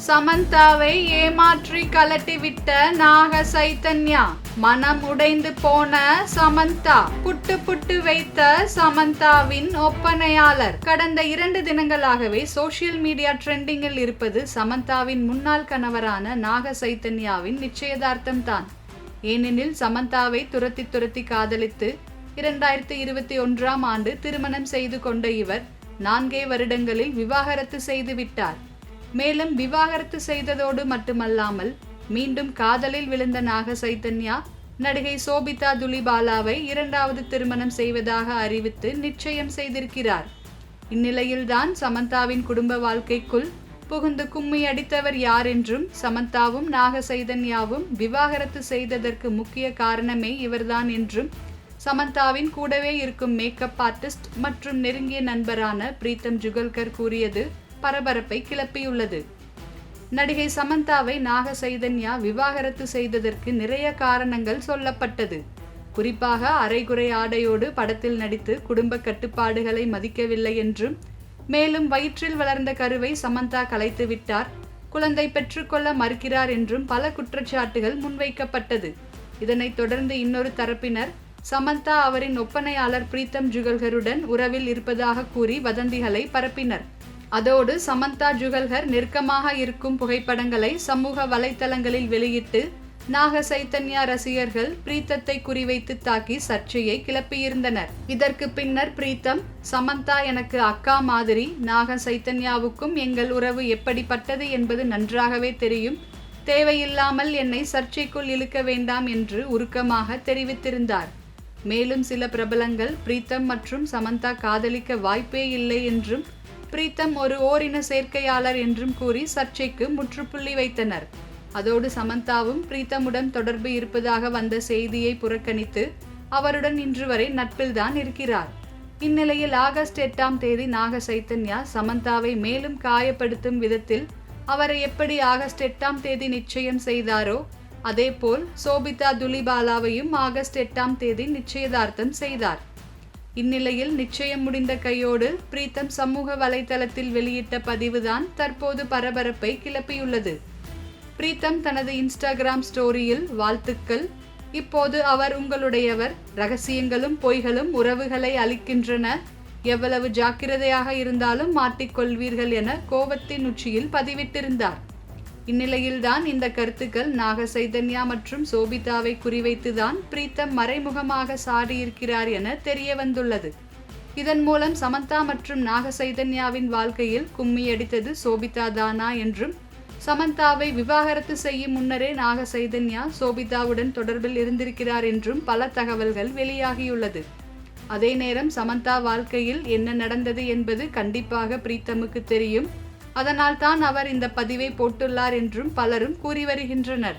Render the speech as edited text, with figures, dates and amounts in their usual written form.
சமந்தாவை ஏமாற்றி கலட்டிவிட்ட நாக சைதன்யா. மனம் உடைந்து போன சமந்தா. புட்டு புட்டு வைத்த சமந்தாவின் ஒப்பனையாளர். கடந்த 2 தினங்களாகவே சோசியல் மீடியா ட்ரெண்டிங்கில் இருப்பது சமந்தாவின் முன்னாள் கணவரான நாக சைதன்யாவின் நிச்சயதார்த்தம் தான். ஏனெனில் சமந்தாவை துரத்தி காதலித்து 2021ஆம் ஆண்டு திருமணம் செய்து கொண்ட இவர் 4 வருடங்களில் விவாகரத்து செய்து விட்டார். மேலும் விவாகரத்து செய்ததோடு மட்டுமல்லாமல் மீண்டும் காதலில் விழுந்த நாக சைதன்யா நடிகை சோபிதா துலிபாலாவை 2வது திருமணம் செய்வதாக அறிவித்து நிச்சயம் செய்திருக்கிறார். இந்நிலையில்தான் சமந்தாவின் குடும்ப வாழ்க்கைக்குள் புகுந்து கும்மி அடித்தவர் யார் என்றும் சமந்தாவும் நாக சைதன்யாவும் விவாகரத்து செய்ததற்கு முக்கிய காரணமே இவர்தான் என்றும் சமந்தாவின் கூடவே இருக்கும் மேக்கப் ஆர்டிஸ்ட் மற்றும் நெருங்கிய நண்பரான பிரீத்தம் ஜுகல்கர் கூறியது பரபரப்பை கிளப்பியுள்ளது. நடிகை சமந்தாவை நாக சைதன்யா விவாகரத்து செய்ததற்கு நிறைய காரணங்கள் சொல்லப்பட்டது. குறிப்பாக அரைகுறை ஆடையோடு படத்தில் நடித்து குடும்ப கட்டுப்பாடுகளை மதிக்கவில்லை என்றும், மேலும் வயிற்றில் வளர்ந்த கருவை சமந்தா கலைத்து விட்டார், குழந்தை பெற்றுக்கொள்ள மறுக்கிறார் என்றும் பல குற்றச்சாட்டுகள் முன்வைக்கப்பட்டது. இதனைத் தொடர்ந்து இன்னொரு தரப்பினர் சமந்தா அவரின் ஒப்பனையாளர் பிரீத்தம் ஜுகல்கருடன் உறவில் இருப்பதாக கூறி வதந்திகளை பரப்பினர். அதோடு சமந்தா ஜுகல்கர் நெருக்கமாக இருக்கும் புகைப்படங்களை சமூக வலைத்தளங்களில் வெளியிட்டு நாக சைதன்யா ரசிகர்கள் பிரீத்தத்தை குறிவைத்து தாக்கி சர்ச்சையை கிளப்பியிருந்தனர். இதற்கு பின்னர் பிரீத்தம், சமந்தா எனக்கு அக்கா மாதிரி, நாக சைதன்யாவுக்கும் எங்கள் உறவு எப்படிப்பட்டது என்பது நன்றாகவே தெரியும், தேவையில்லாமல் என்னை சர்ச்சைக்குள் இழுக்க வேண்டாம் என்று உருக்கமாக தெரிவித்திருந்தார். மேலும் சில பிரபலங்கள் பிரீத்தம் மற்றும் சமந்தா காதலிக்க வாய்ப்பே இல்லை என்றும், பிரீத்தம் ஒரு ஓரின சேர்க்கையாளர் என்றும் கூறி சர்ச்சைக்கு முற்றுப்புள்ளி வைத்தனர். அதோடு சமந்தாவும் பிரீத்தமுடன் தொடர்பு இருப்பதாக வந்த செய்தியை புறக்கணித்து அவருடன் இன்று வரை நட்பில்தான் இருக்கிறார். இந்நிலையில் ஆகஸ்ட் 8ஆம் தேதி நாக சைதன்யா சமந்தாவை மேலும் காயப்படுத்தும் விதத்தில் அவரை எப்படி ஆகஸ்ட் 8ஆம் தேதி நிச்சயம் செய்தாரோ அதேபோல் சோபிதா துலிபாலாவையும் ஆகஸ்ட் 8ஆம் தேதி நிச்சயதார்த்தம் செய்தார். இந்நிலையில் நிச்சயம் முடிந்த கையோடு பிரீத்தம் சமூக வலைதளத்தில் வெளியிட்ட பதிவுதான் தற்போது பரபரப்பை கிளப்பியுள்ளது. பிரீத்தம் தனது இன்ஸ்டாகிராம் ஸ்டோரியில் வாழ்த்துக்கள், இப்போது அவர் உங்களுடையவர், ரகசியங்களும் பொய்களும் உறவுகளை அளிக்கின்றன, எவ்வளவு ஜாக்கிரதையாக இருந்தாலும் மாட்டிக்கொள்வீர்கள் என கோபத்தின் உச்சியில் பதிவிட்டிருந்தார். இந்நிலையில்தான் இந்த கருத்துக்கள் நாக சைதன்யா மற்றும் சோபிதாவை குறிவைத்துதான் பிரீத்தம் மறைமுகமாக சாடியிருக்கிறார் என தெரிய வந்துள்ளது. இதன் மூலம் சமந்தா மற்றும் நாக சைதன்யாவின் வாழ்க்கையில் கும்மி அடித்தது சோபிதா தானா என்றும், சமந்தாவை விவாகரத்து செய்யும் முன்னரே நாக சைதன்யா சோபிதாவுடன் தொடர்பில் இருந்திருக்கிறார் என்றும் பல தகவல்கள் வெளியாகியுள்ளது. அதே நேரம் சமந்தா வாழ்க்கையில் என்ன நடந்தது என்பது கண்டிப்பாக பிரீத்தமுக்கு தெரியும், அதனால் தான் அவர் இந்த பதிவை போட்டுள்ளார் என்றும் பலரும் கூறி வருகின்றனர்.